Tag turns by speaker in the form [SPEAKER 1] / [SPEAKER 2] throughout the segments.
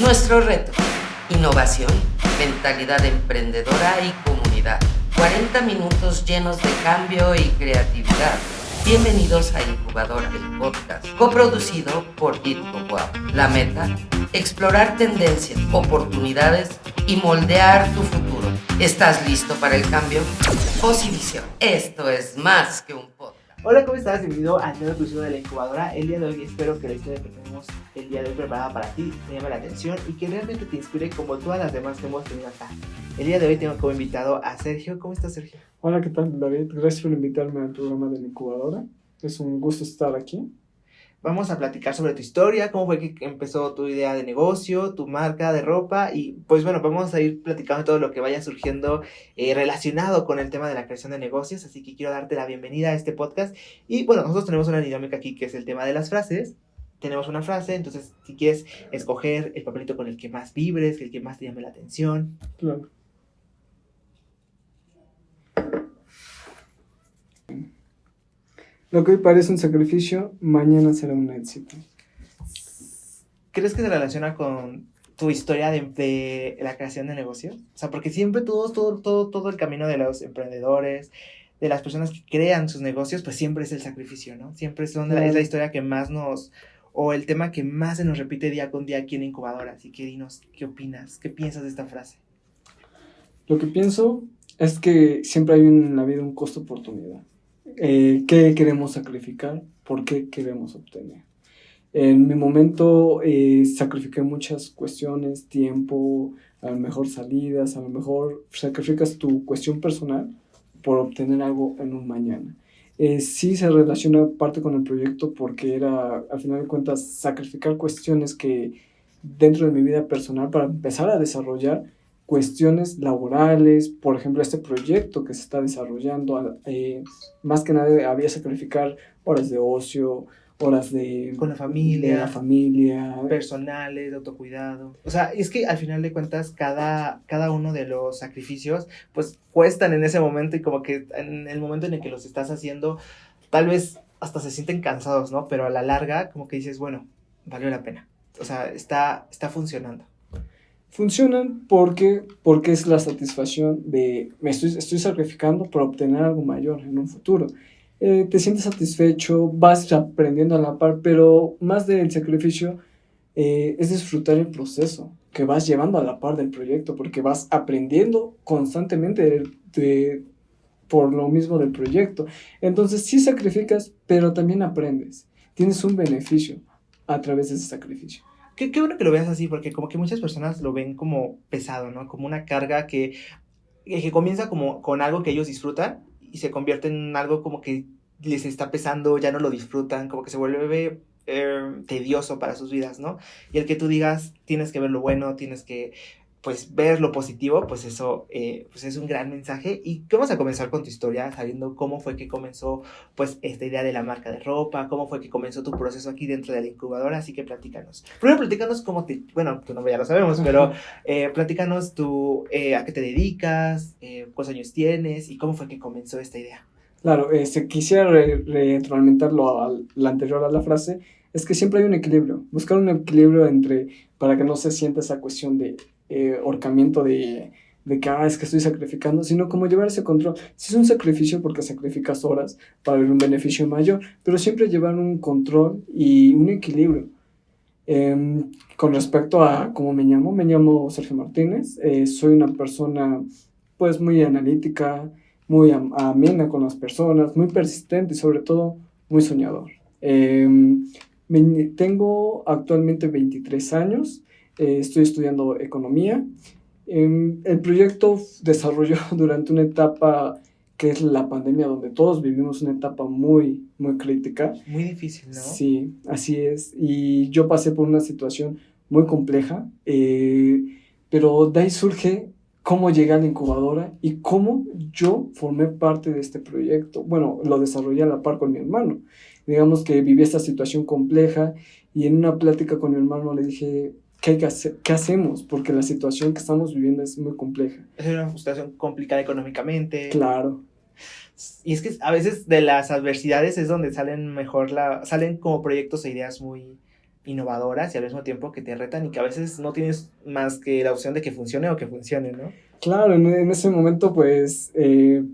[SPEAKER 1] Nuestro reto: innovación, mentalidad emprendedora y comunidad. 40 minutos llenos de cambio y creatividad. Bienvenidos a Incubadora, el podcast, coproducido por GitHub. La meta: explorar tendencias, oportunidades y moldear tu futuro. ¿Estás listo para el cambio? Posivisión. Esto es más que un podcast.
[SPEAKER 2] Hola, ¿cómo estás? Bienvenido al nuevo episodio de La Incubadora. El día de hoy espero que la historia que tenemos el día de hoy preparada para ti te llame la atención y que realmente te inspire como todas las demás que hemos tenido acá. El día de hoy tengo como invitado a Sergio. ¿Cómo estás, Sergio?
[SPEAKER 3] Hola, ¿qué tal, David? Gracias por invitarme al programa de La Incubadora. Es un gusto estar aquí.
[SPEAKER 2] Vamos a platicar sobre tu historia, cómo fue que empezó tu idea de negocio, tu marca de ropa y pues bueno, vamos a ir platicando todo lo que vaya surgiendo relacionado con el tema de la creación de negocios, así que quiero darte la bienvenida a este podcast y bueno, nosotros tenemos una dinámica aquí que es el tema de las frases. Tenemos una frase, entonces si quieres escoger el papelito con el que más vibres, el que más te llame la atención.
[SPEAKER 3] Claro. Lo que hoy parece un sacrificio, mañana será un éxito.
[SPEAKER 2] ¿Crees que se relaciona con tu historia de la creación de negocios? O sea, porque siempre todo el camino de los emprendedores, de las personas que crean sus negocios, pues siempre es el sacrificio, ¿no? Siempre es la historia que más o el tema que más se nos repite día con día aquí en Incubadora. Así que dinos, ¿qué opinas? ¿Qué piensas de esta frase?
[SPEAKER 3] Lo que pienso es que siempre hay en la vida un costo-oportunidad. ¿Qué queremos sacrificar? ¿Por qué queremos obtener? En mi momento sacrifiqué muchas cuestiones, tiempo, a lo mejor salidas, a lo mejor sacrificas tu cuestión personal por obtener algo en un mañana. Sí se relaciona parte con el proyecto porque era, al final de cuentas, sacrificar cuestiones que dentro de mi vida personal para empezar a desarrollar cuestiones laborales. Por ejemplo, este proyecto que se está desarrollando, más que nada había sacrificar horas de ocio, horas
[SPEAKER 2] con la familia,
[SPEAKER 3] personales,
[SPEAKER 2] de autocuidado. O sea, es que al final de cuentas cada uno de los sacrificios pues cuestan en ese momento y como que en el momento en el que los estás haciendo tal vez hasta se sienten cansados, ¿no? Pero a la larga como que dices, bueno, valió la pena. O sea, está funcionando.
[SPEAKER 3] Funcionan porque es la satisfacción de estoy sacrificando para obtener algo mayor en un futuro. Te sientes satisfecho, vas aprendiendo a la par, pero más del sacrificio es disfrutar el proceso que vas llevando a la par del proyecto, porque vas aprendiendo constantemente por lo mismo del proyecto. Entonces sí sacrificas, pero también aprendes. Tienes un beneficio a través de ese sacrificio.
[SPEAKER 2] Qué bueno que lo veas así, porque como que muchas personas lo ven como pesado, ¿no? Como una carga que comienza como con algo que ellos disfrutan y se convierte en algo como que les está pesando, ya no lo disfrutan, como que se vuelve tedioso para sus vidas, ¿no? Y el que tú digas, tienes que ver lo bueno, tienes que pues ver lo positivo, pues eso pues es un gran mensaje. Y vamos a comenzar con tu historia, sabiendo cómo fue que comenzó pues esta idea de la marca de ropa, cómo fue que comenzó tu proceso aquí dentro de la incubadora, así que platícanos. Primero platícanos cómo bueno, tu nombre ya lo sabemos, pero platícanos tú a qué te dedicas, cuántos años tienes y cómo fue que comenzó esta idea.
[SPEAKER 3] Claro, quisiera retroalimentarlo a la anterior a la frase, es que siempre hay un equilibrio, buscar un equilibrio para que no se sienta esa cuestión de ahorcamiento de que es que estoy sacrificando, sino como llevar ese control. Sí es un sacrificio porque sacrificas horas para ver un beneficio mayor, pero siempre llevar un control y un equilibrio. Con respecto a cómo me llamo Sergio Martínez, soy una persona pues muy analítica, muy amena con las personas, muy persistente y sobre todo muy soñador. Tengo actualmente 23 años, estoy estudiando economía. El proyecto desarrolló durante una etapa que es la pandemia, donde todos vivimos una etapa muy, muy crítica.
[SPEAKER 2] Muy difícil, ¿no?
[SPEAKER 3] Sí, así es. Y yo pasé por una situación muy compleja, pero de ahí surge cómo llegué a la incubadora y cómo yo formé parte de este proyecto. Bueno, lo desarrollé a la par con mi hermano. Digamos que viví esta situación compleja y en una plática con mi hermano le dije, ¿qué hay que hacer? ¿Qué hacemos? Porque la situación que estamos viviendo es muy compleja.
[SPEAKER 2] Es una situación complicada económicamente.
[SPEAKER 3] Claro.
[SPEAKER 2] Y es que a veces de las adversidades es donde salen como proyectos e ideas muy innovadoras y al mismo tiempo que te retan y que a veces no tienes más que la opción de que funcione o que funcione, ¿no?
[SPEAKER 3] Claro, en ese momento, pues,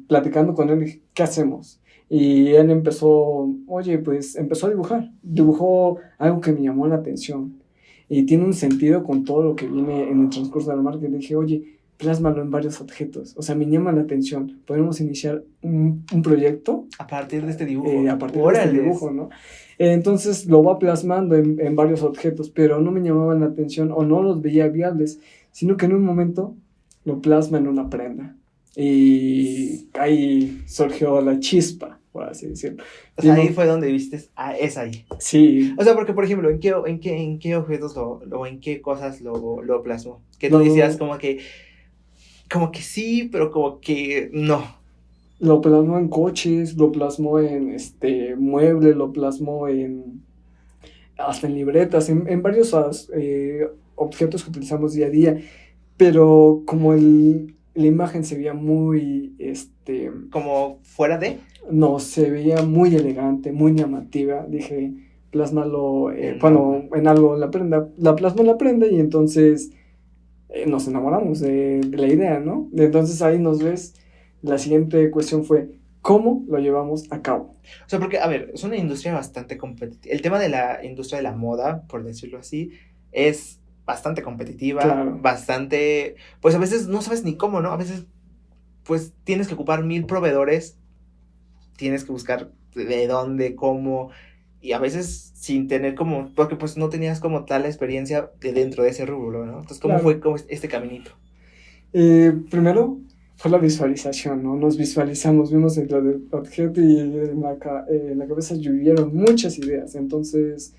[SPEAKER 3] platicando con él, dije, ¿qué hacemos? Y él empezó a dibujar. Dibujó algo que me llamó la atención. Y tiene un sentido con todo lo que viene en el transcurso del marketing. Le dije, oye, plásmalo en varios objetos. O sea, me llama la atención. Podemos iniciar un proyecto
[SPEAKER 2] A partir de este dibujo.
[SPEAKER 3] a partir de este dibujo, ¿no? Entonces lo va plasmando en varios objetos, pero no me llamaban la atención o no los veía viables, sino que en un momento lo plasma en una prenda. Y ahí surgió la chispa, por así decirlo.
[SPEAKER 2] O sea, ahí fue donde viste, es ahí.
[SPEAKER 3] Sí.
[SPEAKER 2] O sea, porque, por ejemplo, ¿en qué objetos o en qué cosas lo plasmó? Que tú decías como que sí, pero como que no.
[SPEAKER 3] Lo plasmó en coches, lo plasmó en muebles, lo plasmó hasta en libretas, en varios objetos que utilizamos día a día. Pero como la imagen se veía muy,
[SPEAKER 2] como fuera de...
[SPEAKER 3] No, se veía muy elegante, muy llamativa. Dije, plásmalo, en algo, la plasmo en la prenda y entonces nos enamoramos de la idea, ¿no? Entonces ahí nos ves. La siguiente cuestión fue, ¿cómo lo llevamos a cabo?
[SPEAKER 2] O sea, porque, a ver, es una industria bastante competitiva. El tema de la industria de la moda, por decirlo así, es bastante competitiva,
[SPEAKER 3] Claro.
[SPEAKER 2] Bastante... Pues a veces no sabes ni cómo, ¿no? A veces, pues, tienes que ocupar 1000 proveedores, tienes que buscar de dónde, cómo, y a veces sin tener como... Porque, pues, no tenías como tal la experiencia de dentro de ese rubro, ¿no? Entonces, ¿cómo
[SPEAKER 3] Claro.
[SPEAKER 2] fue como este caminito?
[SPEAKER 3] Primero fue la visualización, ¿no? Nos visualizamos, vimos el objeto y en la cabeza llovieron muchas ideas. Entonces,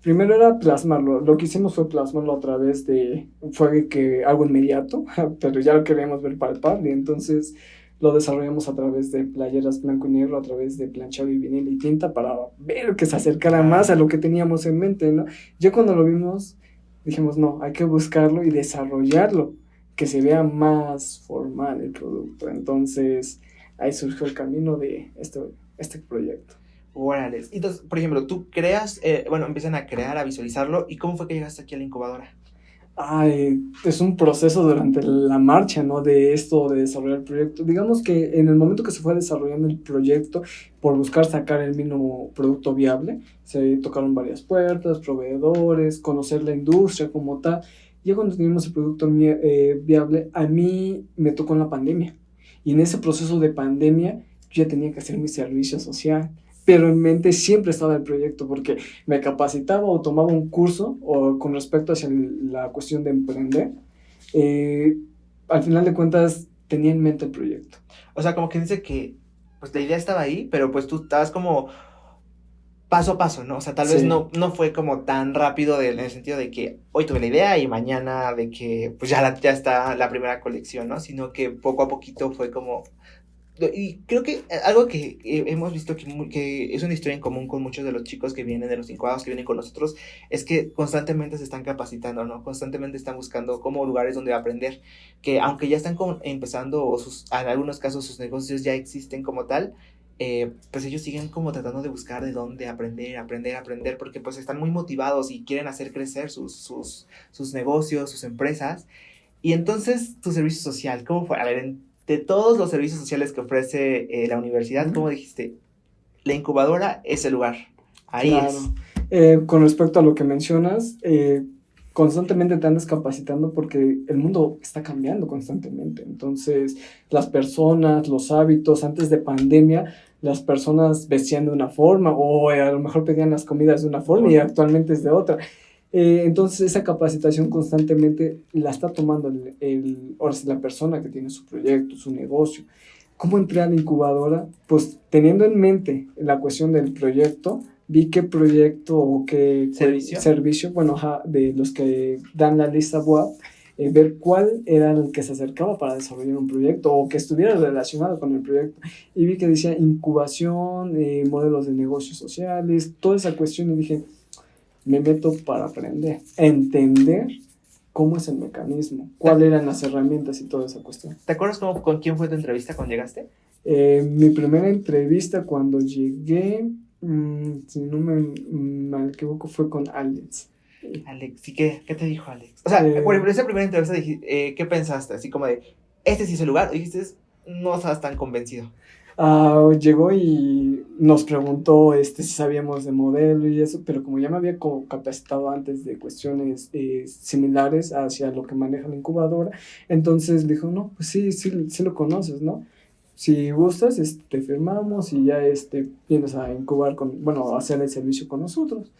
[SPEAKER 3] primero era plasmarlo. Lo que hicimos fue plasmarlo a través fue algo inmediato, pero ya lo queríamos ver palpable. Entonces, lo desarrollamos a través de playeras blanco y negro, a través de planchado y vinil y tinta para ver que se acercara más a lo que teníamos en mente, ¿no? Ya cuando lo vimos, dijimos, no, hay que buscarlo y desarrollarlo, que se vea más formal el producto. Entonces, ahí surgió el camino de este proyecto.
[SPEAKER 2] Órale. Entonces, por ejemplo, tú creas, empiezan a crear, a visualizarlo, ¿y cómo fue que llegaste aquí a la incubadora?
[SPEAKER 3] Es un proceso durante la marcha, ¿no? De esto, de desarrollar el proyecto. Digamos que en el momento que se fue desarrollando el proyecto, por buscar sacar el mínimo producto viable, se tocaron varias puertas, proveedores, conocer la industria como tal. Ya cuando teníamos el producto viable, a mí me tocó en la pandemia. Y en ese proceso de pandemia, yo ya tenía que hacer mi servicio social. Pero en mente siempre estaba el proyecto, porque me capacitaba o tomaba un curso con respecto hacia la cuestión de emprender. Al final de cuentas, tenía en mente el proyecto.
[SPEAKER 2] O sea, como que dice que pues la idea estaba ahí, pero pues tú estabas como paso a paso, ¿no? O sea, tal vez
[SPEAKER 3] Sí.
[SPEAKER 2] no fue como tan rápido en el sentido de que hoy tuve la idea y mañana de que pues ya está la primera colección, ¿no? Sino que poco a poquito fue como... Y creo que algo que hemos visto que es una historia en común con muchos de los chicos que vienen, de los incubados que vienen con nosotros, es que constantemente se están capacitando, ¿no? Constantemente están buscando como lugares donde aprender, que aunque ya están empezando, o en algunos casos sus negocios ya existen como tal, pues ellos siguen como tratando de buscar de dónde aprender, porque pues están muy motivados y quieren hacer crecer sus negocios, sus empresas. Y entonces, tu servicio social, ¿cómo fue? A ver, de todos los servicios sociales que ofrece la universidad, ¿cómo dijiste? La incubadora es el lugar. Ahí
[SPEAKER 3] Claro.
[SPEAKER 2] es.
[SPEAKER 3] Con respecto a lo que mencionas, constantemente te andas capacitando porque el mundo está cambiando constantemente. Entonces, las personas, los hábitos, antes de pandemia, las personas vestían de una forma o a lo mejor pedían las comidas de una forma y actualmente es de otra. Entonces, esa capacitación constantemente la está tomando ahora sí, la persona que tiene su proyecto, su negocio. ¿Cómo entré a la incubadora? Pues teniendo en mente la cuestión del proyecto, vi qué proyecto o qué servicio, de los que dan la lista WAP, ver cuál era el que se acercaba para desarrollar un proyecto o que estuviera relacionado con el proyecto. Y vi que decía incubación, modelos de negocios sociales, toda esa cuestión y dije, me meto para aprender, entender cómo es el mecanismo, cuáles eran las herramientas y toda esa cuestión.
[SPEAKER 2] ¿Te acuerdas con quién fue tu entrevista cuando llegaste?
[SPEAKER 3] Mi primera entrevista cuando llegué Si no me equivoco, fue con Alex.
[SPEAKER 2] Alex, ¿y qué te dijo Alex? O sea, por ejemplo, esa primera entrevista, ¿qué pensaste? Así como de, este sí es el lugar, o dijiste, no estabas tan convencido.
[SPEAKER 3] Llegó y nos preguntó si sabíamos de modelo y eso, pero como ya me había capacitado antes de cuestiones similares hacia lo que maneja la incubadora, entonces dijo, no, pues sí lo conoces, ¿no? Si gustas, te firmamos y ya vienes a incubar a hacer el servicio con nosotros.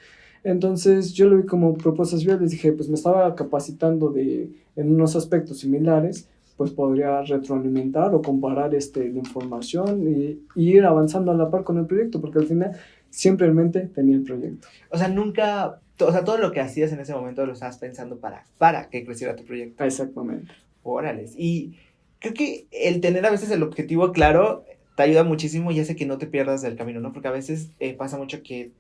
[SPEAKER 3] Entonces yo lo vi como propuestas viables, dije, pues me estaba capacitando en unos aspectos similares, pues podría retroalimentar o comparar la información y ir avanzando a la par con el proyecto, porque al final siempre en mente tenía el proyecto.
[SPEAKER 2] O sea, nunca, o sea, todo lo que hacías en ese momento lo estabas pensando para que creciera tu proyecto.
[SPEAKER 3] Exactamente.
[SPEAKER 2] Órale. Y creo que el tener a veces el objetivo claro te ayuda muchísimo y hace que no te pierdas del camino, ¿no? Porque a veces pasa mucho que,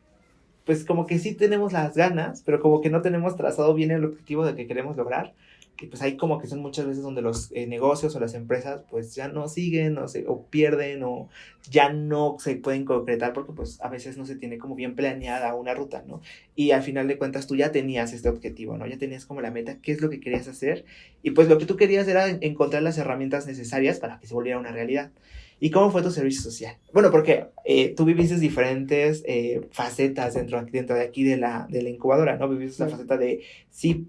[SPEAKER 2] pues como que sí tenemos las ganas, pero como que no tenemos trazado bien el objetivo de que queremos lograr. Y pues ahí como que son muchas veces donde los negocios o las empresas pues ya no siguen o pierden o ya no se pueden concretar porque pues a veces no se tiene como bien planeada una ruta, ¿no? Y al final de cuentas tú ya tenías este objetivo, ¿no? Ya tenías como la meta, qué es lo que querías hacer y pues lo que tú querías era encontrar las herramientas necesarias para que se volviera una realidad. ¿Y cómo fue tu servicio social? Bueno, porque tú viviste diferentes facetas dentro de aquí de la incubadora, ¿no? Viviste la faceta de, sí,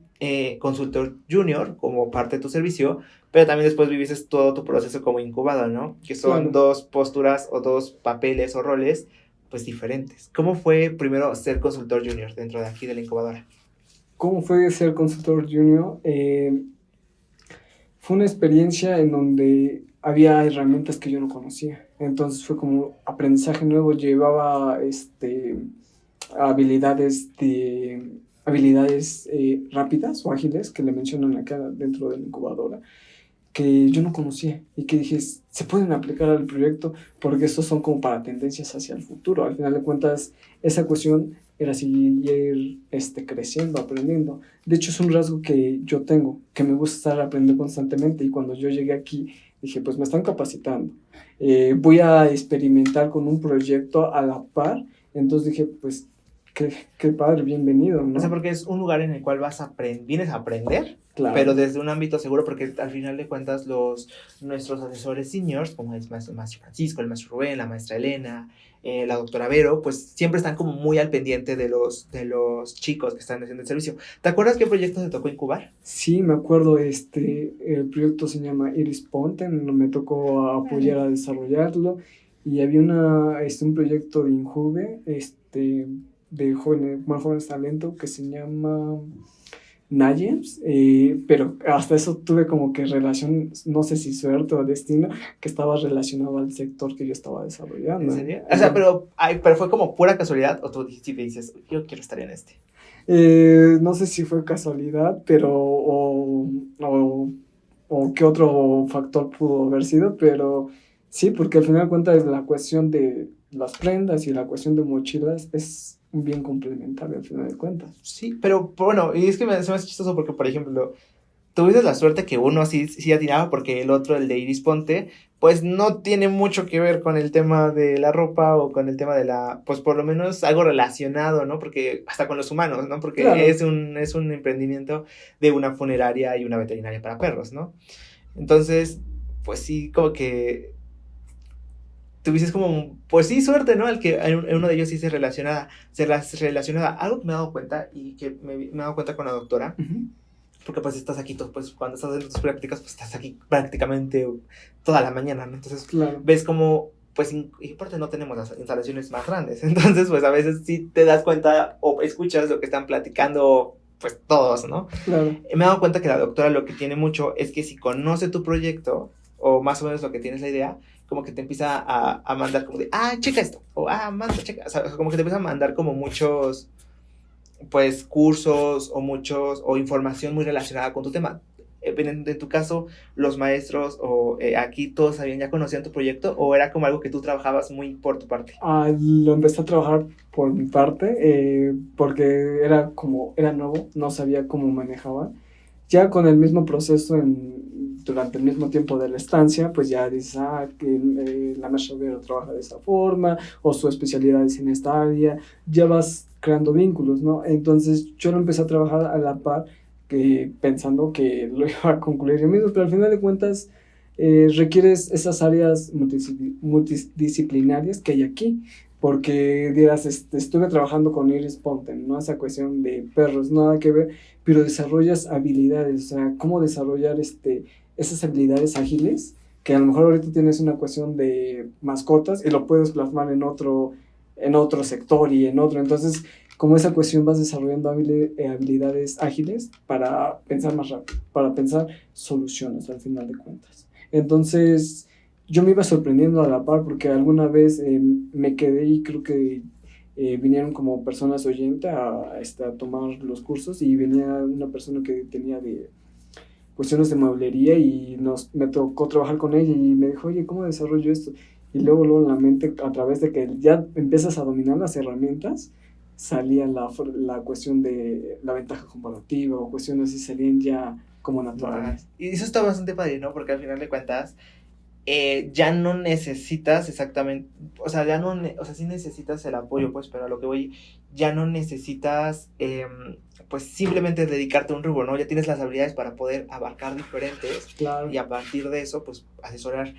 [SPEAKER 2] consultor junior como parte de tu servicio, pero también después viviste todo tu proceso como incubador, ¿no? Que son dos posturas o dos papeles o roles, pues diferentes. ¿Cómo fue primero ser consultor junior dentro de aquí de la incubadora?
[SPEAKER 3] ¿Cómo fue ser consultor junior? Fue una experiencia en donde había herramientas que yo no conocía. Entonces fue como aprendizaje nuevo. Llevaba habilidades rápidas o ágiles que le mencionan acá dentro de la incubadora que yo no conocía y que dije, se pueden aplicar al proyecto porque estos son como para tendencias hacia el futuro. Al final de cuentas, esa cuestión era seguir creciendo, aprendiendo. De hecho, es un rasgo que yo tengo, que me gusta estar aprendiendo constantemente y cuando yo llegué aquí, dije, pues me están capacitando. Voy a experimentar con un proyecto a la par. Entonces dije, pues, qué padre, bienvenido, ¿no?
[SPEAKER 2] O sea, porque es un lugar en el cual vienes a aprender, claro, pero desde un ámbito seguro, porque al final de cuentas nuestros asesores seniors, como el maestro Francisco, el maestro Rubén, la maestra Elena, la doctora Vero, pues siempre están como muy al pendiente de los chicos que están haciendo el servicio. ¿Te acuerdas qué proyecto te tocó incubar?
[SPEAKER 3] Sí, me acuerdo, el proyecto se llama Iris Ponte, me tocó apoyar a desarrollarlo, y había un proyecto de Injuve, de jóvenes talento que se llama Nayems, pero hasta eso tuve como que relación, no sé si suerte o destino, que estaba relacionado al sector que yo estaba desarrollando.
[SPEAKER 2] ¿En serio? O sea, pero fue como pura casualidad, o tú sí te dices, yo quiero estar en
[SPEAKER 3] no sé si fue casualidad, pero o qué otro factor pudo haber sido, pero sí, porque al final de cuentas la cuestión de las prendas y la cuestión de mochilas es un bien complementario al final de cuentas.
[SPEAKER 2] Sí, pero bueno, y es que se me hace chistoso porque, por ejemplo, tuviste la suerte que uno sí atinaba porque el otro, el de Iris Ponte, pues no tiene mucho que ver con el tema de la ropa o con el tema de pues por lo menos algo relacionado, ¿no? Porque hasta con los humanos, ¿no? Porque claro, es un emprendimiento de una funeraria y una veterinaria para perros, ¿no? Entonces, pues sí, como que tuviste como, pues sí, suerte, ¿no? El que uno de ellos sí se relacionaba. Algo que me he dado cuenta y que me he dado cuenta con la doctora, uh-huh, porque pues estás aquí, pues cuando estás haciendo tus prácticas, pues estás aquí prácticamente toda la mañana, ¿no? Entonces, claro, ves como, pues, y aparte no tenemos las instalaciones más grandes, entonces, pues a veces sí te das cuenta o escuchas lo que están platicando, pues todos, ¿no? Claro. Me he dado cuenta que la doctora lo que tiene mucho es que si conoce tu proyecto, o más o menos lo que tienes la idea, como que te empieza a mandar como de, checa esto, o checa, o sea, como que te empieza a mandar como muchos, pues, cursos o información muy relacionada con tu tema. En tu caso, los maestros o aquí todos ya conocían tu proyecto, o era como algo que tú trabajabas muy por tu parte?
[SPEAKER 3] Lo empecé a trabajar por mi parte, porque era nuevo, no sabía cómo manejaba. Ya con el mismo proceso durante el mismo tiempo de la estancia, pues ya dices, que la maestra Vero trabaja de esta forma, o su especialidad es en esta área, ya vas creando vínculos, ¿no? Entonces yo lo empecé a trabajar a la par, pensando que lo iba a concluir yo mismo, pero al final de cuentas requieres esas áreas multidisciplinarias que hay aquí, porque dirás, estuve trabajando con Iris Ponten, ¿no? Esa cuestión de perros, nada que ver, pero desarrollas habilidades, o sea, cómo desarrollar esas habilidades ágiles, que a lo mejor ahorita tienes una cuestión de mascotas y lo puedes plasmar en otro sector y en otro, entonces como esa cuestión vas desarrollando habilidades ágiles para pensar más rápido, para pensar soluciones al final de cuentas. Entonces yo me iba sorprendiendo a la par porque alguna vez me quedé y creo que vinieron como personas oyentes a tomar los cursos, y venía una persona que tenía de cuestiones de mueblería y me tocó trabajar con ella y me dijo, oye, ¿cómo desarrollo esto? Y luego en la mente, a través de que ya empiezas a dominar las herramientas, salía la cuestión de la ventaja comparativa o cuestiones así, salían ya como naturales.
[SPEAKER 2] Y eso está bastante padre, ¿no? Porque al final de cuentas, ya no necesitas exactamente, o sea, sí necesitas el apoyo, pues, pero a lo que voy, ya no necesitas, pues, simplemente dedicarte a un rubro, ¿no? Ya tienes las habilidades para poder abarcar diferentes,
[SPEAKER 3] Claro.
[SPEAKER 2] Y a partir de eso, pues, asesorar,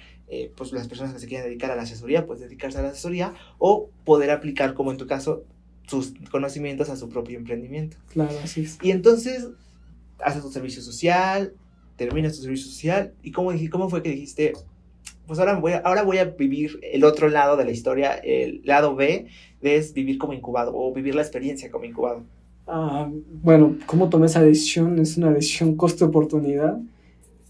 [SPEAKER 2] pues, las personas que se quieran dedicar a la asesoría, pues, dedicarse a la asesoría, o poder aplicar, como en tu caso, sus conocimientos a su propio emprendimiento.
[SPEAKER 3] Claro, así es.
[SPEAKER 2] Y entonces, haces tu servicio social, terminas tu servicio social, ¿y cómo fue que dijiste, pues ahora voy a vivir el otro lado de la historia, el lado B, es vivir como incubado, o vivir la experiencia como incubado?
[SPEAKER 3] Bueno, ¿cómo tomé esa decisión? Es una decisión costo-oportunidad,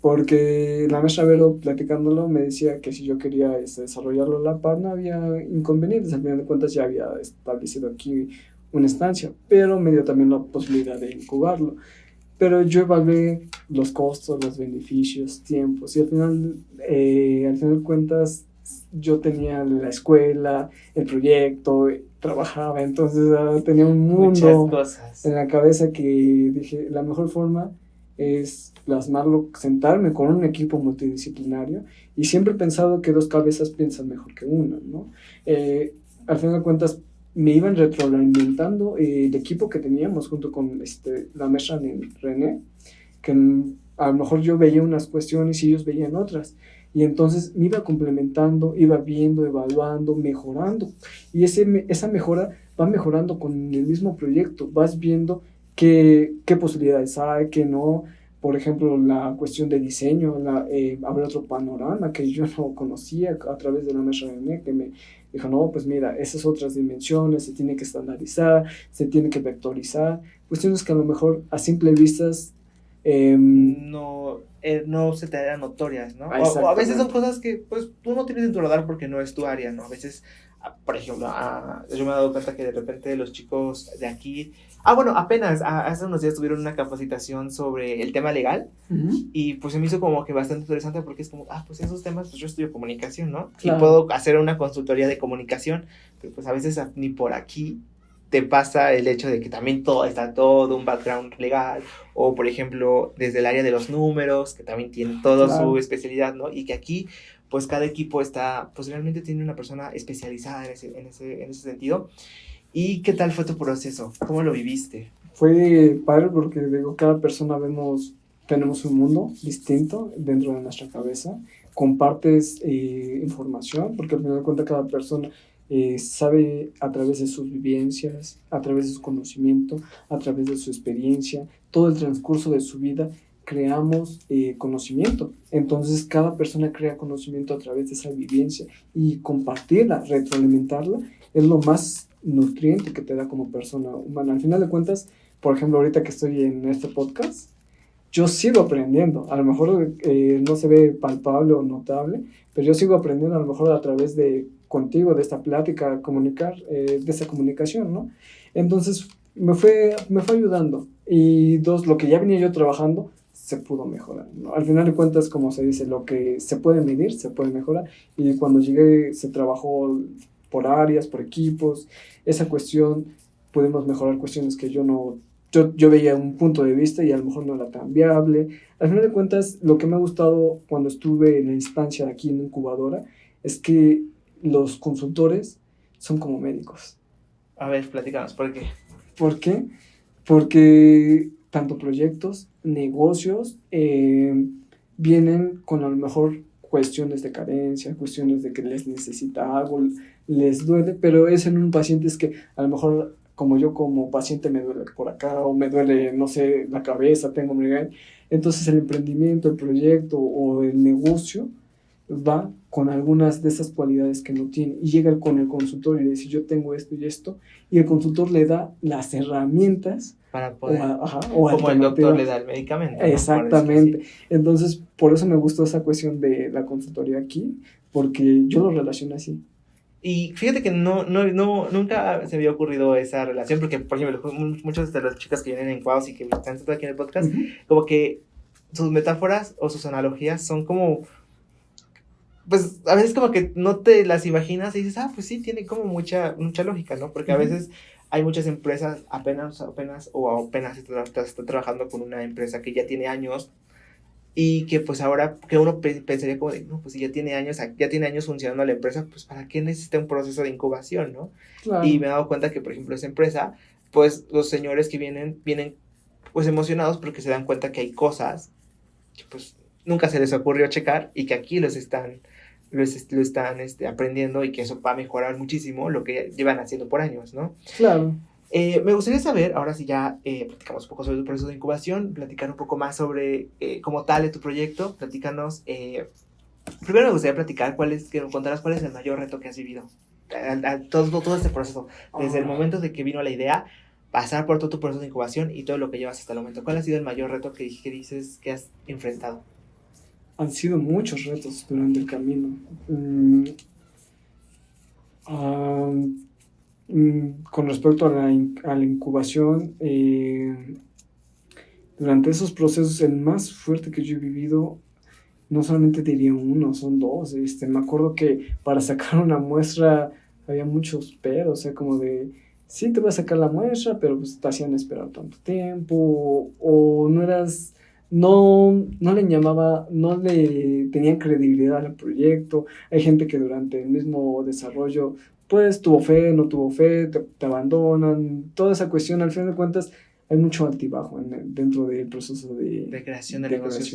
[SPEAKER 3] porque la maestra Vero, platicándolo, me decía que si yo quería desarrollarlo a la par, no había inconvenientes. Al final de cuentas ya había establecido aquí una estancia, pero me dio también la posibilidad de incubarlo. Pero yo evalué los costos, los beneficios, tiempos, y al final de cuentas yo tenía la escuela, el proyecto, trabajaba, entonces tenía un mundo en la cabeza que dije, la mejor forma es plasmarlo, sentarme con un equipo multidisciplinario, y siempre he pensado que dos cabezas piensan mejor que una, ¿no? Al final de cuentas me iban retroalimentando el equipo que teníamos junto con la maestra René, que a lo mejor yo veía unas cuestiones y ellos veían otras, y entonces me iba complementando, iba viendo, evaluando, mejorando, y esa mejora va mejorando con el mismo proyecto, vas viendo qué posibilidades hay, qué no. Por ejemplo, la cuestión de diseño, habrá otro panorama que yo no conocía a través de la maestra René, que me dijo, no, pues mira, esas otras dimensiones se tiene que estandarizar, se tiene que vectorizar, cuestiones que a lo mejor a simple vista
[SPEAKER 2] no se te eran notorias, ¿no? O a veces son cosas que, pues, tú no tienes en tu radar porque no es tu área, ¿no? A veces, por ejemplo, yo me he dado cuenta que de repente los chicos de aquí, bueno, apenas hace unos días tuvieron una capacitación sobre el tema legal, y pues se me hizo como que bastante interesante, porque es como, pues esos temas, pues yo estudio comunicación, ¿no? Claro. Y puedo hacer una consultoría de comunicación, pero pues a veces ni por aquí te pasa el hecho de que también está todo un background legal, o por ejemplo, desde el área de los números, que también tiene toda su especialidad, ¿no? Y que aquí, pues cada equipo pues realmente tiene una persona especializada en ese sentido. ¿Y qué tal fue tu proceso? ¿Cómo lo viviste?
[SPEAKER 3] Fue padre porque, cada persona tenemos un mundo distinto dentro de nuestra cabeza, compartes información, porque al final de cuentas cada persona sabe a través de sus vivencias, a través de su conocimiento, a través de su experiencia, todo el transcurso de su vida creamos conocimiento. Entonces cada persona crea conocimiento a través de esa vivencia, y compartirla, retroalimentarla, es lo más nutriente que te da como persona humana. Al final de cuentas, por ejemplo, ahorita que estoy en este podcast, yo sigo aprendiendo. A lo mejor no se ve palpable o notable, pero yo sigo aprendiendo, a lo mejor a través de contigo, de esta plática, comunicar, de esta comunicación, ¿no? Entonces me fue ayudando, y lo que ya venía yo trabajando se pudo mejorar, ¿no? Al final de cuentas, como se dice, lo que se puede medir se puede mejorar, y cuando llegué se trabajó por áreas, por equipos, esa cuestión, pudimos mejorar cuestiones que yo no yo veía un punto de vista y a lo mejor no era tan viable. Al final de cuentas, lo que me ha gustado cuando estuve en la instancia aquí en la incubadora es que los consultores son como médicos.
[SPEAKER 2] A ver, platícanos, ¿por qué?
[SPEAKER 3] ¿Por qué? Porque tanto proyectos, negocios, vienen con a lo mejor cuestiones de carencia, cuestiones de que les necesita algo, les duele, pero es en un paciente es que a lo mejor como yo como paciente me duele por acá o me duele, no sé, la cabeza, tengo migraña. Entonces el emprendimiento, el proyecto o el negocio va con algunas de esas cualidades que no tiene y llega con el consultor y le dice yo tengo esto y esto y el consultor le da las herramientas
[SPEAKER 2] Para poder,
[SPEAKER 3] o
[SPEAKER 2] como el doctor
[SPEAKER 3] alternativas.
[SPEAKER 2] le da el medicamento, ¿no?
[SPEAKER 3] Exactamente.
[SPEAKER 2] Sí.
[SPEAKER 3] Entonces, por eso me gustó esa cuestión de la consultoría aquí, porque yo lo relaciono así.
[SPEAKER 2] Y fíjate que nunca se me había ocurrido esa relación, porque, por ejemplo, muchas de las chicas que vienen en Cuaus y que están aquí en el podcast, como que sus metáforas o sus analogías son como, pues, a veces como que no te las imaginas y dices, pues sí, tiene como mucha lógica, ¿no? Porque a veces hay muchas empresas apenas están trabajando con una empresa que ya tiene años y que pues ahora que uno pensaría como de, no, pues si ya tiene años funcionando la empresa, pues ¿para qué necesita un proceso de incubación, no?
[SPEAKER 3] Claro.
[SPEAKER 2] Y me he dado cuenta que, por ejemplo, esa empresa, pues los señores que vienen pues emocionados porque se dan cuenta que hay cosas que pues nunca se les ocurrió checar y que aquí lo están aprendiendo y que eso va a mejorar muchísimo lo que llevan haciendo por años, ¿no?
[SPEAKER 3] Claro.
[SPEAKER 2] Me gustaría saber, ahora sí ya platicamos un poco sobre tu proceso de incubación, platicar un poco más sobre cómo tal es tu proyecto, platícanos, primero me gustaría platicar que nos contaras cuál es el mayor reto que has vivido, todo este proceso, desde el momento de que vino la idea, pasar por todo tu proceso de incubación y todo lo que llevas hasta el momento. ¿Cuál ha sido el mayor reto que dices que has enfrentado?
[SPEAKER 3] Han sido muchos retos durante el camino. Con respecto a la incubación, durante esos procesos, el más fuerte que yo he vivido, no solamente diría uno, son dos. Me acuerdo que para sacar una muestra había muchos peros, o sea, como de, sí te voy a sacar la muestra, pero pues te hacían esperar tanto tiempo, o no le tenían credibilidad al proyecto. Hay gente que durante el mismo desarrollo pues tuvo fe, no tuvo fe, te abandonan, toda esa cuestión. Al final de cuentas hay mucho altibajo dentro del proceso de
[SPEAKER 2] creación de negocios.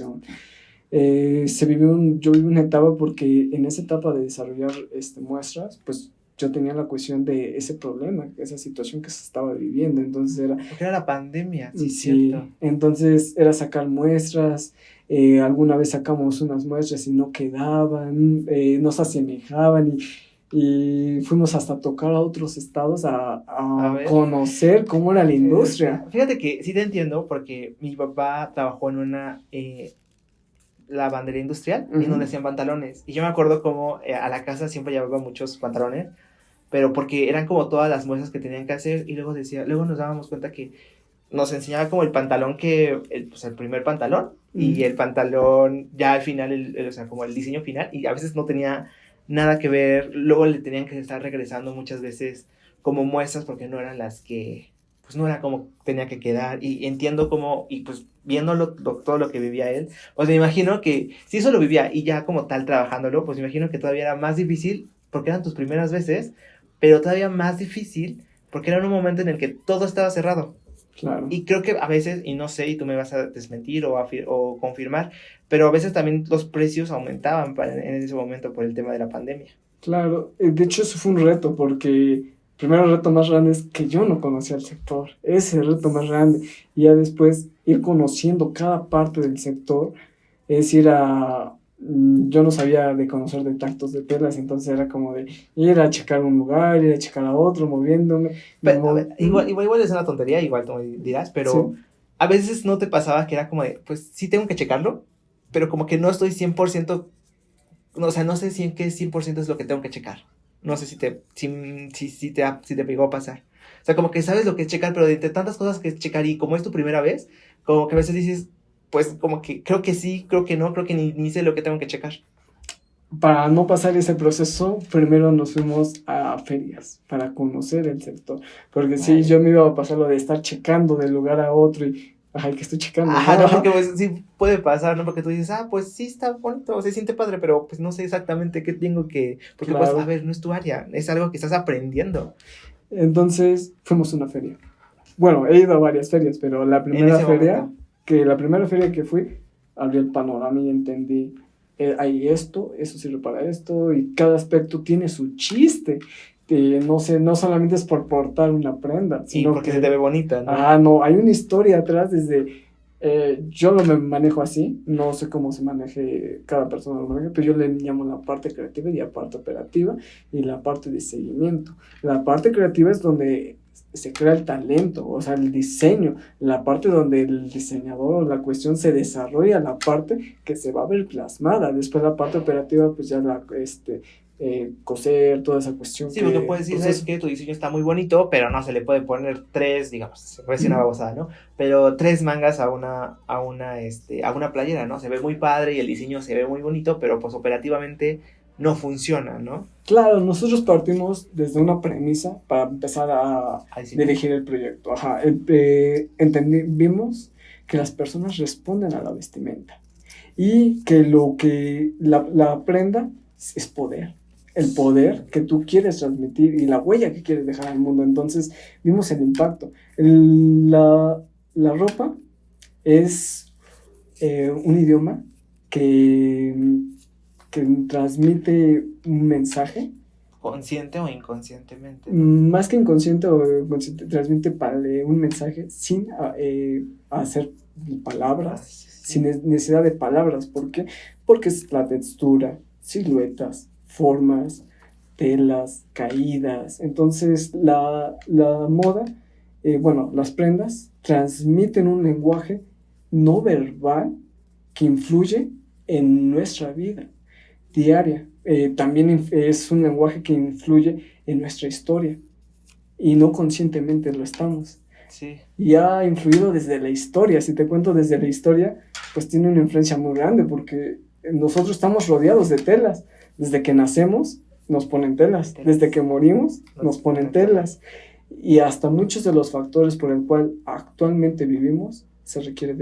[SPEAKER 3] Yo viví una etapa porque en esa etapa de desarrollar muestras, pues yo tenía la cuestión de ese problema, esa situación que se estaba viviendo, entonces era...
[SPEAKER 2] Porque era la pandemia, sí,
[SPEAKER 3] cierto. Entonces era sacar muestras, alguna vez sacamos unas muestras y no quedaban, no se asemejaban y fuimos hasta tocar a otros estados a conocer cómo era la industria.
[SPEAKER 2] Fíjate que sí te entiendo porque mi papá trabajó en una lavandería industrial y donde hacían pantalones y yo me acuerdo como a la casa siempre llevaba muchos pantalones, pero porque eran como todas las muestras que tenían que hacer y luego nos dábamos cuenta que nos enseñaba como el pantalón pues el primer pantalón y el pantalón ya al final, o sea, como el diseño final y a veces no tenía nada que ver, luego le tenían que estar regresando muchas veces como muestras porque no eran las que, pues no era como tenía que quedar y entiendo cómo, y pues viéndolo todo lo que vivía él, pues me imagino que si eso lo vivía y ya como tal trabajándolo, pues me imagino que todavía era más difícil porque eran tus primeras veces, pero todavía más difícil porque era un momento en el que todo estaba cerrado.
[SPEAKER 3] Claro.
[SPEAKER 2] Y creo que a veces, y no sé, y tú me vas a desmentir o confirmar, pero a veces también los precios aumentaban en ese momento por el tema de la pandemia.
[SPEAKER 3] Claro, de hecho eso fue un reto porque primero el reto más grande es que yo no conocía el sector, ese es el reto más grande, y ya después ir conociendo cada parte del sector, es yo no sabía de conocer de tactos de telas, entonces era como de ir a checar un lugar, ir a checar a otro, moviéndome.
[SPEAKER 2] Pero, a ver, igual es una tontería, igual tú me dirás, pero sí. A veces no te pasaba que era como de, pues sí tengo que checarlo, pero como que no estoy 100%, o sea, no sé si en qué 100% es lo que tengo que checar. No sé si te pegó a pasar. O sea, como que sabes lo que es checar, pero de entre tantas cosas que es checar y como es tu primera vez, como que a veces dices, pues como que creo que sí, creo que no, creo que ni sé lo que tengo que checar.
[SPEAKER 3] para no pasar ese proceso, primero nos fuimos a ferias para conocer el sector. Porque sí, yo me iba a pasar lo de estar checando de lugar a otro y, ay, que estoy checando.
[SPEAKER 2] No, porque pues sí puede pasar, ¿no? Porque tú dices, pues sí está bonito, se siente padre, pero pues no sé exactamente qué tengo que... Porque
[SPEAKER 3] Claro.
[SPEAKER 2] pues, a ver, no es tu área, es algo que estás aprendiendo.
[SPEAKER 3] Entonces, fuimos a una feria. Bueno, he ido a varias ferias, pero la primera feria que fui, abrí el panorama y entendí, hay esto, eso sirve para esto, y cada aspecto tiene su chiste. No sé, no solamente es por portar una prenda,
[SPEAKER 2] Sí,
[SPEAKER 3] sino
[SPEAKER 2] porque
[SPEAKER 3] que
[SPEAKER 2] se te ve bonita, ¿no?
[SPEAKER 3] no, hay una historia atrás desde... yo lo me manejo así, no sé cómo se maneje cada persona, pero yo le llamo la parte creativa y la parte operativa y la parte de seguimiento. La parte creativa es donde se crea el talento, o sea, el diseño, la parte donde el diseñador o la cuestión se desarrolla, la parte que se va a ver plasmada. Después la parte operativa, pues ya coser, toda esa cuestión.
[SPEAKER 2] Sí, porque puedes decir, ¿sabes qué? Tu diseño está muy bonito, pero no se le puede poner 3, digamos, se puede decir una babosada, ¿no? Pero 3 mangas a una playera, ¿no? Se ve muy padre y el diseño se ve muy bonito, pero pues operativamente no funciona, ¿no?
[SPEAKER 3] Claro, nosotros partimos desde una premisa para empezar a dirigir el proyecto. Vimos que las personas responden a la vestimenta y que la prenda es poder. El poder que tú quieres transmitir y la huella que quieres dejar al mundo. Entonces vimos el impacto. La ropa es un idioma que transmite un mensaje.
[SPEAKER 2] ¿Consciente o inconscientemente?
[SPEAKER 3] Más que inconsciente o consciente, transmite un mensaje sin hacer palabras, sin necesidad de palabras. ¿Por qué? Porque es la textura, siluetas, formas, telas, caídas. Entonces la moda, las prendas transmiten un lenguaje no verbal que influye en nuestra vida diaria. También es un lenguaje que influye en nuestra historia y no conscientemente lo estamos.
[SPEAKER 2] Sí.
[SPEAKER 3] Y ha influido desde la historia. Si te cuento desde la historia, pues tiene una influencia muy grande porque nosotros estamos rodeados de telas. Desde que nacemos nos ponen telas, desde que morimos nos ponen telas, y hasta muchos de los factores por el cual actualmente vivimos se requiere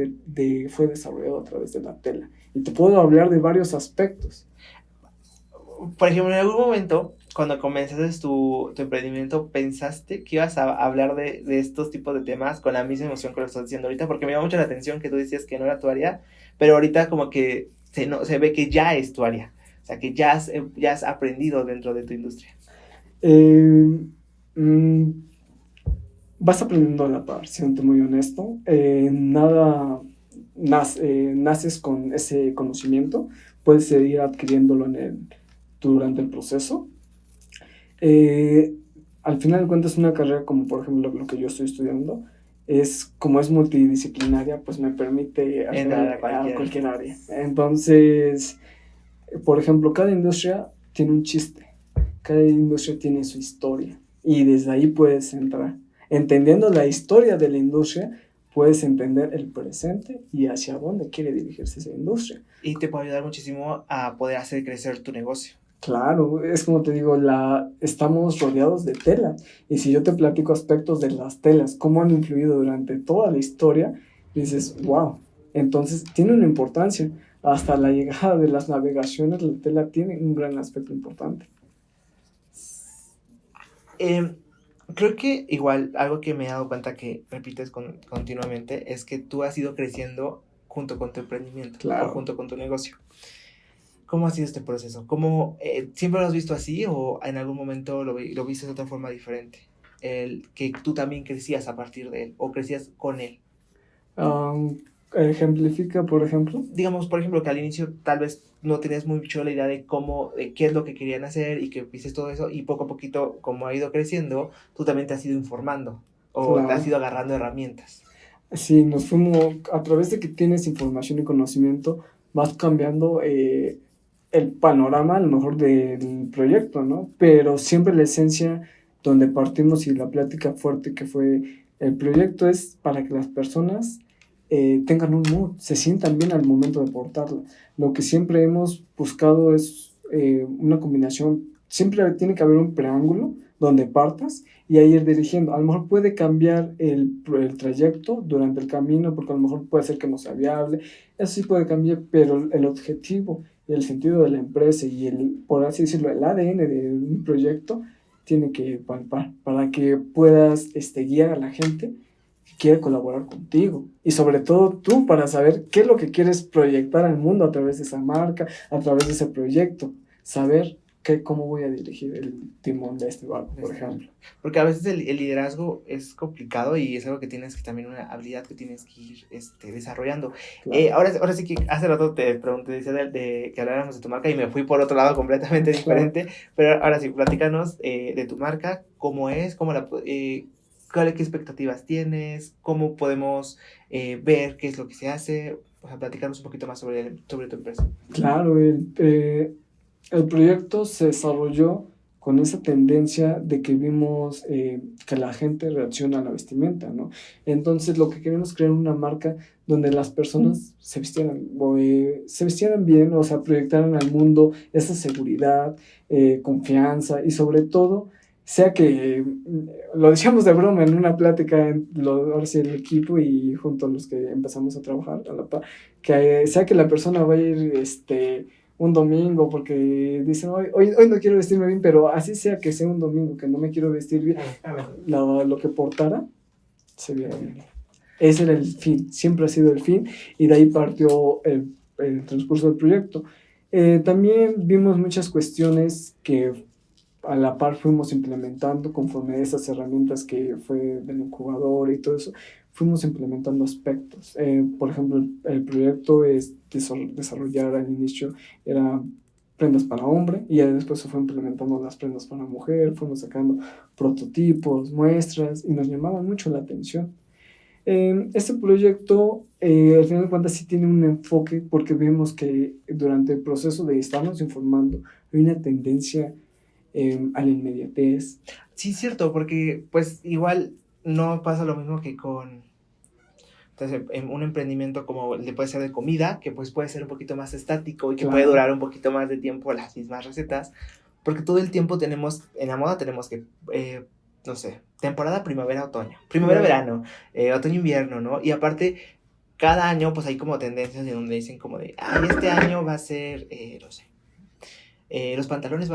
[SPEAKER 3] fue desarrollado a través de la tela. Y te puedo hablar de varios aspectos.
[SPEAKER 2] Por ejemplo, en algún momento, cuando comenzaste tu emprendimiento, ¿pensaste que ibas a hablar de estos tipos de temas con la misma emoción que lo estás diciendo ahorita? Porque me llama mucho la atención que tú decías que no era tu área, pero ahorita como que se ve que ya es tu área. O sea, que ya has aprendido dentro de tu industria.
[SPEAKER 3] Vas aprendiendo a la par, siendo muy honesto. Naces con ese conocimiento, puedes seguir adquiriéndolo durante el proceso. Al final de cuentas, una carrera como por ejemplo lo que yo estoy estudiando, como es multidisciplinaria, pues me permite entrar a cualquier área. Entonces, por ejemplo, cada industria tiene un chiste, cada industria tiene su historia y desde ahí puedes entrar. Entendiendo la historia de la industria, puedes entender el presente y hacia dónde quiere dirigirse esa industria.
[SPEAKER 2] Y te puede ayudar muchísimo a poder hacer crecer tu negocio.
[SPEAKER 3] Claro, es como te digo, estamos rodeados de tela. Y si yo te platico aspectos de las telas, cómo han influido durante toda la historia, dices, wow. Entonces, tiene una importancia. Hasta la llegada de las navegaciones, la tela tiene un gran aspecto importante.
[SPEAKER 2] Creo que igual algo que me he dado cuenta que repites continuamente es que tú has ido creciendo junto con tu emprendimiento,
[SPEAKER 3] claro,
[SPEAKER 2] o junto con tu negocio. ¿Cómo ha sido este proceso? ¿Siempre lo has visto así o en algún momento lo viste de otra forma diferente? Que tú también crecías a partir de él o crecías con él.
[SPEAKER 3] Ejemplifica, por ejemplo.
[SPEAKER 2] Digamos, por ejemplo, que al inicio tal vez no tenías mucho la idea de qué es lo que querían hacer y que viste todo eso y poco a poquito, como ha ido creciendo, tú también te has ido informando o claro, te has ido agarrando herramientas.
[SPEAKER 3] Sí, nos fuimos, a través de que tienes información y conocimiento, vas cambiando el panorama a lo mejor del proyecto, ¿no? Pero siempre la esencia donde partimos y la plática fuerte que fue el proyecto es para que las personas tengan un mood, se sientan bien al momento de portarlo. Lo que siempre hemos buscado es una combinación, siempre tiene que haber un preámbulo donde partas y ahí ir dirigiendo. A lo mejor puede cambiar el trayecto durante el camino, porque a lo mejor puede ser que no sea viable, eso sí puede cambiar, pero el objetivo y el sentido de la empresa y por así decirlo, el ADN de un proyecto tiene que palpar para que puedas guiar a la gente que quiere colaborar contigo y sobre todo tú para saber qué es lo que quieres proyectar al mundo a través de esa marca, a través de ese proyecto, saber cómo voy a dirigir el timón de este barco, por ejemplo.
[SPEAKER 2] Porque a veces el liderazgo es complicado y es algo que tienes que también una habilidad que tienes que ir desarrollando.
[SPEAKER 3] Claro.
[SPEAKER 2] Ahora sí que hace rato te pregunté, decía de que habláramos de tu marca y me fui por otro lado completamente diferente, pero ahora sí, platícanos de tu marca, cómo es, qué expectativas tienes, cómo podemos ver qué es lo que se hace, o sea, platícanos un poquito más sobre tu empresa.
[SPEAKER 3] Claro, el proyecto se desarrolló con esa tendencia de que vimos que la gente reacciona a la vestimenta, ¿no? Entonces lo que queremos es crear una marca donde las personas se vistieran bien, o sea, proyectaran al mundo esa seguridad, confianza y sobre todo, sea que, lo decíamos de broma en una plática, ahora sí el equipo y junto a los que empezamos a trabajar a la par, que sea que la persona vaya a ir un domingo porque dicen, hoy no quiero vestirme bien, pero así sea que sea un domingo que no me quiero vestir bien, lo que portara se viera bien. Ese era el fin, siempre ha sido el fin y de ahí partió el transcurso del proyecto. También vimos muchas cuestiones que a la par fuimos implementando conforme a esas herramientas que fue del incubador y todo eso, fuimos implementando aspectos. Por ejemplo, el proyecto es desarrollar al inicio era prendas para hombre y ya después se fue implementando las prendas para mujer, fuimos sacando prototipos, muestras y nos llamaban mucho la atención. Este proyecto al final de cuentas sí tiene un enfoque porque vimos que durante el proceso de estarnos informando hay una tendencia a la inmediatez.
[SPEAKER 2] Sí, cierto, porque pues igual no pasa lo mismo que con entonces, en un emprendimiento como le puede ser de comida, que pues puede ser un poquito más estático y que puede durar un poquito más de tiempo las mismas recetas, porque todo el tiempo tenemos, en la moda tenemos que, no sé, temporada primavera-otoño, primavera-verano, otoño-invierno, ¿no? Y aparte, cada año pues hay como tendencias en donde dicen como de, ay, este año va a ser, no sé, los pantalones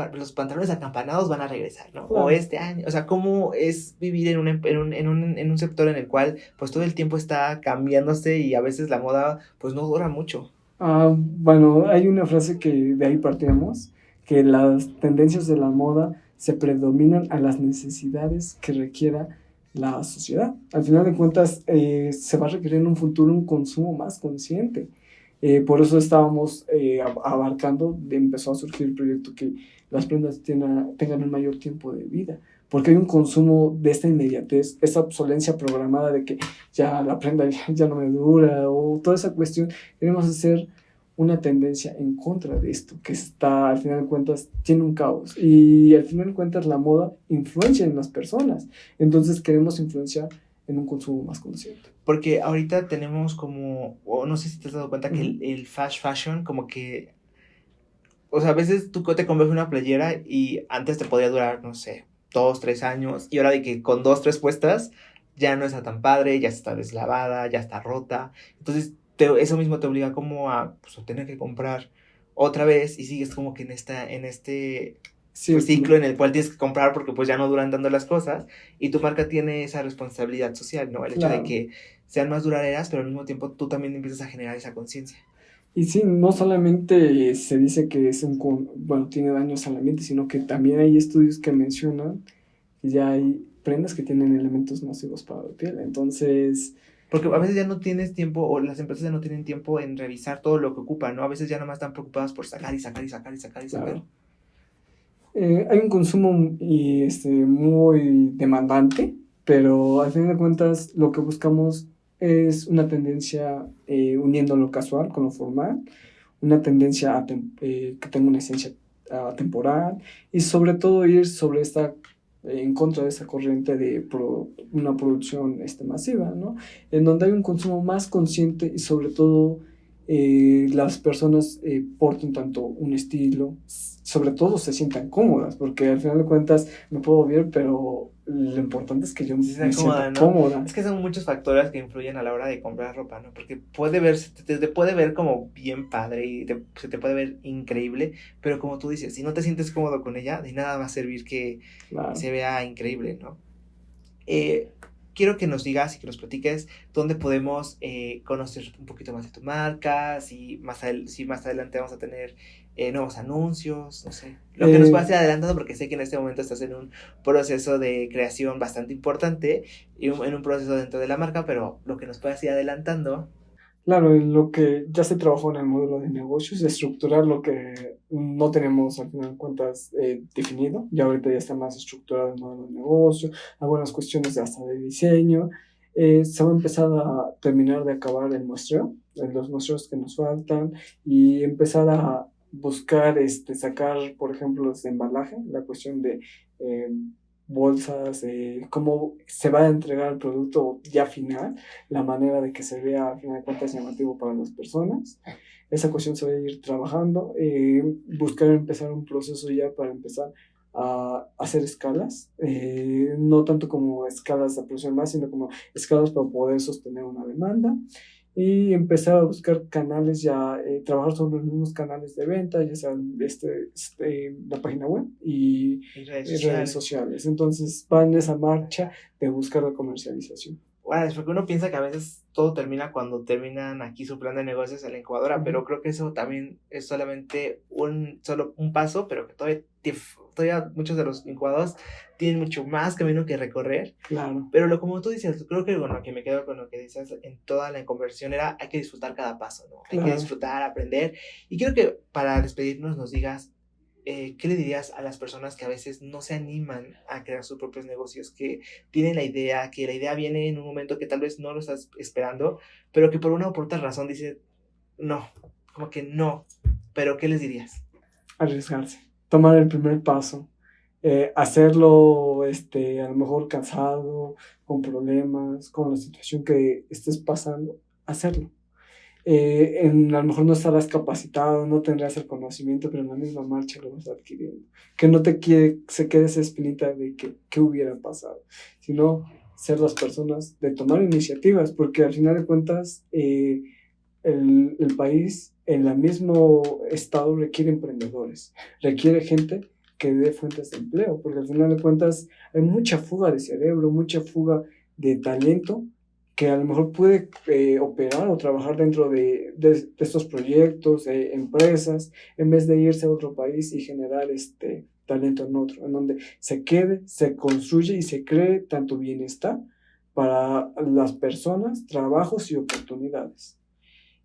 [SPEAKER 2] acampanados van a regresar, ¿no?
[SPEAKER 3] Claro.
[SPEAKER 2] O este año, o sea, cómo es vivir en un sector en el cual pues todo el tiempo está cambiándose y a veces la moda pues no dura mucho.
[SPEAKER 3] Bueno, hay una frase que de ahí partimos, que las tendencias de la moda se predominan a las necesidades que requiera la sociedad. Al final de cuentas, se va a requerir en un futuro un consumo más consciente. Por eso estábamos abarcando, empezó a surgir el proyecto que las prendas tengan un mayor tiempo de vida, porque hay un consumo de esta inmediatez, esa obsolencia programada de que ya la prenda ya no me dura, o toda esa cuestión. Queremos hacer una tendencia en contra de esto, que está, al final de cuentas, tiene un caos, y al final de cuentas la moda influencia en las personas, entonces queremos influenciar en un consumo más consciente.
[SPEAKER 2] Porque ahorita tenemos como, o no sé si te has dado cuenta que el fast fashion como que, o sea, a veces tú te compras una playera y antes te podía durar, no sé, 2, 3 años, y ahora de que con 2, 3 puestas ya no está tan padre, ya está deslavada, ya está rota, entonces eso mismo te obliga como a pues, tener que comprar otra vez y sigues como que en este ciclo en el cual tienes que comprar porque pues ya no duran tanto las cosas y tu marca tiene esa responsabilidad social, ¿no? El hecho de que sean más duraderas, pero al mismo tiempo tú también empiezas a generar esa conciencia.
[SPEAKER 3] Y sí, no solamente se dice que tiene daños al ambiente, sino que también hay estudios que mencionan que ya hay prendas que tienen elementos nocivos para la piel, entonces...
[SPEAKER 2] Porque a veces ya no tienes tiempo, o las empresas ya no tienen tiempo en revisar todo lo que ocupan, ¿no? A veces ya nomás están preocupadas por sacar y sacar y sacar y sacar y sacar.
[SPEAKER 3] Claro. Hay un consumo muy demandante, pero al fin de cuentas lo que buscamos es una tendencia uniendo lo casual con lo formal, una tendencia que tenga una esencia temporal y sobre todo ir sobre en contra de esta corriente de una producción masiva, ¿no? En donde hay un consumo más consciente y sobre todo las personas porten tanto un estilo, sobre todo se sientan cómodas, porque al final de cuentas me puedo ver, pero lo importante es que yo me sienta cómoda.
[SPEAKER 2] Es que son muchos factores que influyen a la hora de comprar ropa, ¿no? Porque te puede ver como bien padre y se te puede ver increíble, pero como tú dices, si no te sientes cómodo con ella, de nada va a servir que se vea increíble, ¿no? Quiero que nos digas y que nos platiques dónde podemos conocer un poquito más de tu marca, si más adelante vamos a tener nuevos anuncios, no sé. Lo que nos puedas ir adelantando, porque sé que en este momento estás en un proceso de creación bastante importante y en un proceso dentro de la marca, pero lo que nos puedas ir adelantando.
[SPEAKER 3] Claro, lo que ya se trabajó en el modelo de negocios, estructurar lo que no tenemos al final de cuentas definido. Ya ahorita ya está más estructurado el modelo de negocio, algunas cuestiones hasta de diseño. Se va a empezar a terminar de acabar el muestreo, los muestreos que nos faltan, y empezar a buscar sacar, por ejemplo, los de embalaje, la cuestión de bolsas, cómo se va a entregar el producto ya final, la manera de que se vea al final de cuentas llamativo para las personas. Esa cuestión se va a ir trabajando, buscar empezar un proceso ya para empezar a hacer escalas, no tanto como escalas de producción más, sino como escalas para poder sostener una demanda. Y empezar a buscar canales ya, trabajar sobre los mismos canales de venta, ya sea la página web y redes sociales. Entonces va en esa marcha de buscar la comercialización.
[SPEAKER 2] Bueno, es porque uno piensa que a veces todo termina cuando terminan aquí su plan de negocios en la incubadora, pero creo que eso también es solamente solo un paso, pero que todavía muchos de los incubados tienen mucho más camino que recorrer.
[SPEAKER 3] Claro.
[SPEAKER 2] Pero como tú dices, creo que bueno, que me quedo con lo que dices en toda la conversión era hay que disfrutar cada paso, ¿no? Hay que disfrutar, aprender. Y quiero que para despedirnos nos digas ¿qué le dirías a las personas que a veces no se animan a crear sus propios negocios, que tienen la idea, que la idea viene en un momento que tal vez no lo estás esperando, pero que por una o por otra razón dicen, no, como que no, pero ¿qué les dirías?
[SPEAKER 3] Arriesgarse, tomar el primer paso, hacerlo a lo mejor cansado, con problemas, con la situación que estés pasando, hacerlo. A lo mejor no estarás capacitado, no tendrás el conocimiento, pero en la misma marcha lo vas adquiriendo. Que no se quede esa espinita de qué hubiera pasado, sino ser las personas de tomar iniciativas, porque al final de cuentas el país en el mismo estado requiere emprendedores, requiere gente que dé fuentes de empleo, porque al final de cuentas hay mucha fuga de cerebro, mucha fuga de talento, que a lo mejor puede operar o trabajar dentro de estos proyectos, empresas, en vez de irse a otro país y generar talento en otro, en donde se quede, se construye y se cree tanto bienestar para las personas, trabajos y oportunidades.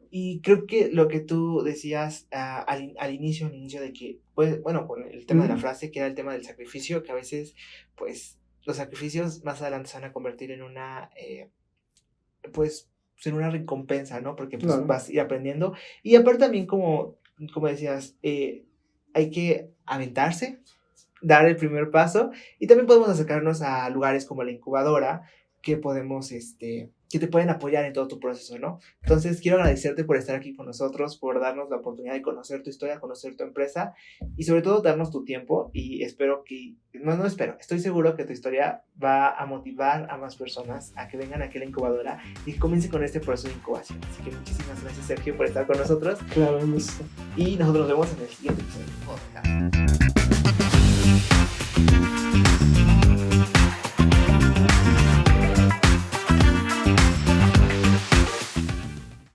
[SPEAKER 2] Y creo que lo que tú decías al inicio de que, pues, bueno, con el tema de la frase, que era el tema del sacrificio, que a veces, pues, los sacrificios más adelante se van a convertir en una... pues en una recompensa, ¿no? Porque pues claro, vas a ir aprendiendo. Y aparte también, como decías, hay que aventarse, dar el primer paso, y también podemos acercarnos a lugares como la incubadora, que podemos, que te pueden apoyar en todo tu proceso, ¿no? Entonces, quiero agradecerte por estar aquí con nosotros, por darnos la oportunidad de conocer tu historia, conocer tu empresa, y sobre todo darnos tu tiempo, y estoy seguro que tu historia va a motivar a más personas a que vengan aquí a la incubadora y que comiencen con este proceso de incubación. Así que muchísimas gracias, Sergio, por estar con nosotros.
[SPEAKER 3] Claro,
[SPEAKER 2] y nosotros nos vemos en el siguiente episodio.
[SPEAKER 1] Podcast.